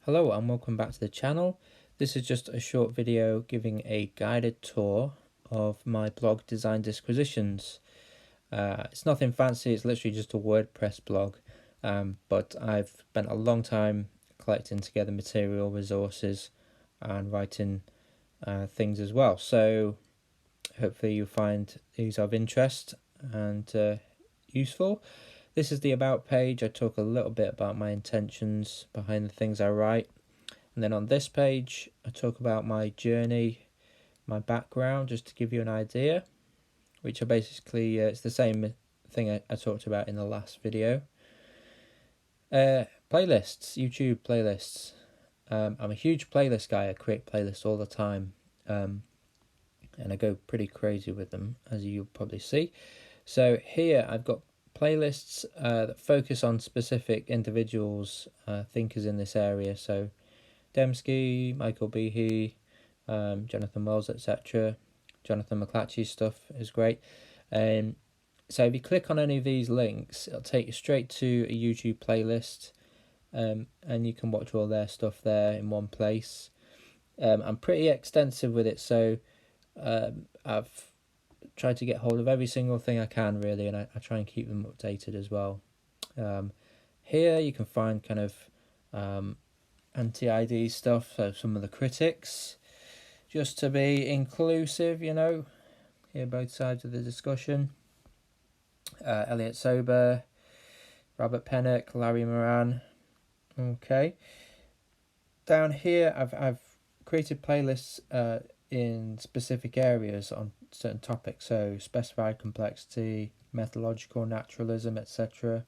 Hello and welcome back to the channel. This is just a short video giving a guided tour of my blog Design Disquisitions. It's nothing fancy, it's literally just a WordPress blog, but I've spent a long time collecting together material, resources and writing things as well. So hopefully you'll find these of interest and useful. This is the about page. I talk a little bit about my intentions behind the things I write. And then on this page, I talk about my journey, my background, just to give you an idea, which are basically, it's the same thing I talked about in the last video. Playlists, YouTube playlists. I'm a huge playlist guy. I create playlists all the time. And I go pretty crazy with them, as you'll probably see. So here I've got playlists that focus on specific individuals, thinkers in this area. So Dembski, Michael Behe, Jonathan Wells, etc. Jonathan McClatchy's stuff is great. So if you click on any of these links, it'll take you straight to a YouTube playlist, and you can watch all their stuff there in one place. I'm pretty extensive with it, so I've tried to get hold of every single thing I can really, and I try and keep them updated as well. Here you can find kind of anti-ID stuff, so some of the critics, just to be inclusive, hear both sides of the discussion. Elliot Sober, Robert Pennock, Larry Moran. Okay, down here I've created playlists in specific areas on certain topics, so specified complexity, methodological naturalism, etc.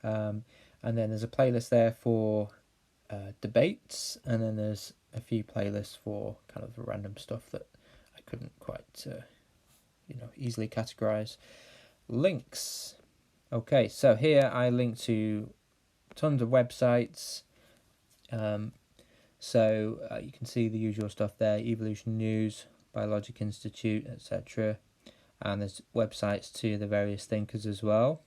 And then there's a playlist there for debates, and then there's a few playlists for kind of random stuff that I couldn't quite easily categorize. Links. Okay, so here I link to tons of websites, so you can see the usual stuff there: Evolution News, Biologic Institute, etc. And there's websites to the various thinkers as well,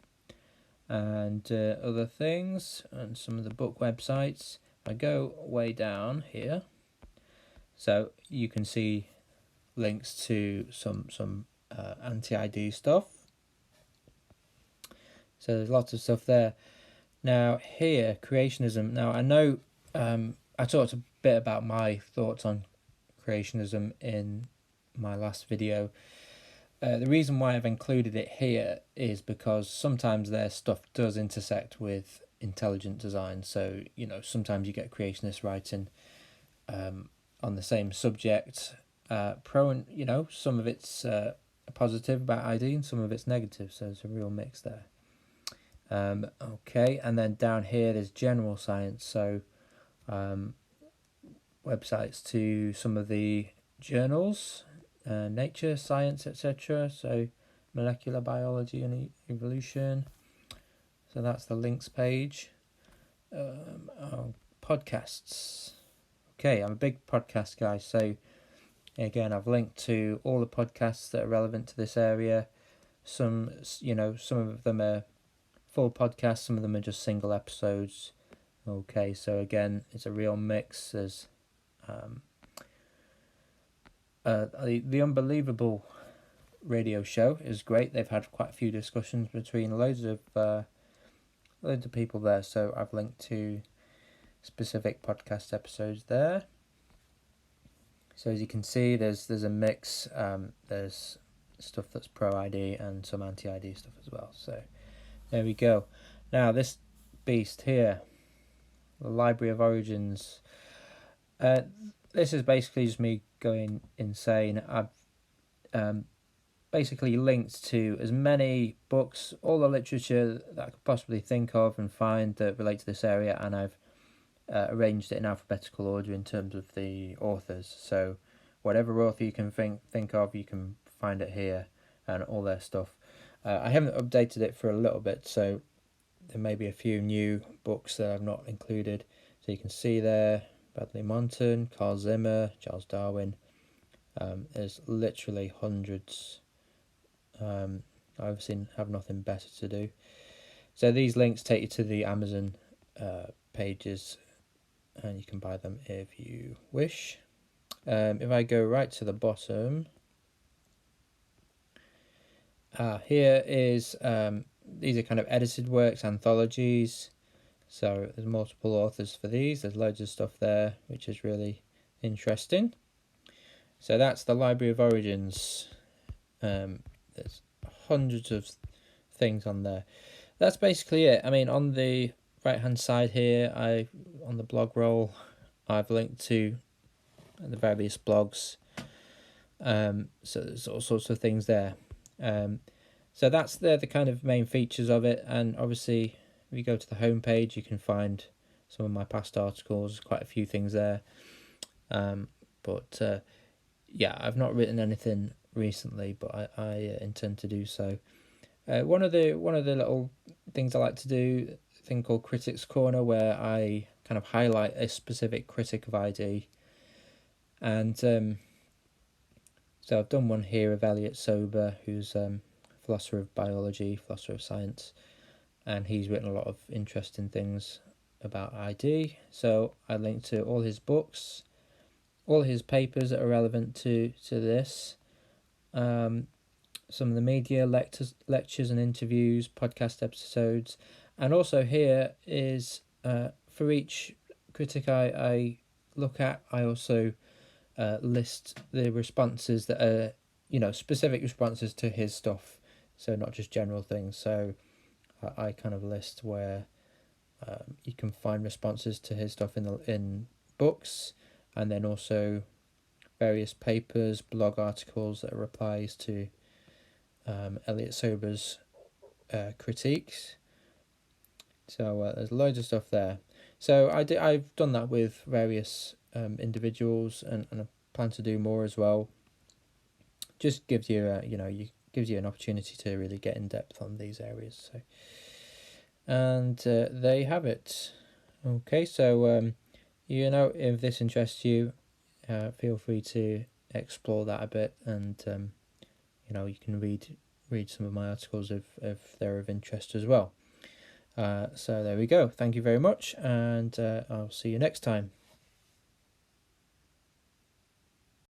and other things, and some of the book websites. I go way down here, so you can see links to some anti-ID stuff. So there's lots of stuff there. Now here, creationism. Now I know I talked a bit about my thoughts on creationism in my last video. The reason why I've included it here is because sometimes their stuff does intersect with intelligent design. So sometimes you get creationists writing on the same subject, pro and some of it's positive about ID and some of it's negative, so it's a real mix there. Okay, and then down here there's general science, so websites to some of the journals, Nature, Science, etc. So molecular biology and evolution. So that's the links page. Podcasts. Okay, I'm a big podcast guy, so again I've linked to all the podcasts that are relevant to this area. Some of them are full podcasts, some of them are just single episodes. Okay, so again it's a real mix. There's the Unbelievable radio show is great. They've had quite a few discussions between loads of people there, so I've linked to specific podcast episodes there. So as you can see, there's a mix. There's stuff that's pro ID and some anti ID stuff as well. So there we go. Now this beast here, the Library of Origins. This is basically just me going insane. I've basically linked to as many books, all the literature that I could possibly think of and find that relate to this area, and I've arranged it in alphabetical order in terms of the authors. So whatever author you can think of, you can find it here, and all their stuff. I haven't updated it for a little bit, so there may be a few new books that I've not included. So you can see there Bradley Monton, Carl Zimmer, Charles Darwin. There's literally hundreds. I obviously have nothing better to do. So these links take you to the Amazon pages and you can buy them if you wish. If I go right to the bottom, here is these are kind of edited works, anthologies. So there's multiple authors for these. There's loads of stuff there, which is really interesting. So that's the Library of Origins. There's hundreds of things on there. That's basically it. I mean, on the right hand side here, on the blog roll, I've linked to the various blogs. So there's all sorts of things there. So that's the kind of main features of it. And obviously, if you go to the homepage, you can find some of my past articles. Quite a few things there. But yeah, I've not written anything recently, but I intend to do so. One of the little things I like to do, a thing called Critics Corner, where I kind of highlight a specific critic of ID. And so I've done one here of Elliot Sober, who's philosopher of biology, philosopher of science, and he's written a lot of interesting things about ID. So I link to all his books, all his papers that are relevant to this, some of the media lectures and interviews, podcast episodes, and also here is for each critic I look at, I also list the responses that are, specific responses to his stuff, so not just general things. So I kind of list where you can find responses to his stuff in books, and then also various papers, blog articles that are replies to Elliot Sober's critiques. So there's loads of stuff there. So I've done that with various individuals, and I plan to do more as well. Just gives you gives you an opportunity to really get in depth on these areas. So, and there you have it. Okay, so if this interests you, feel free to explore that a bit, and you can read some of my articles if they're of interest as well. So there we go. Thank you very much, and I'll see you next time.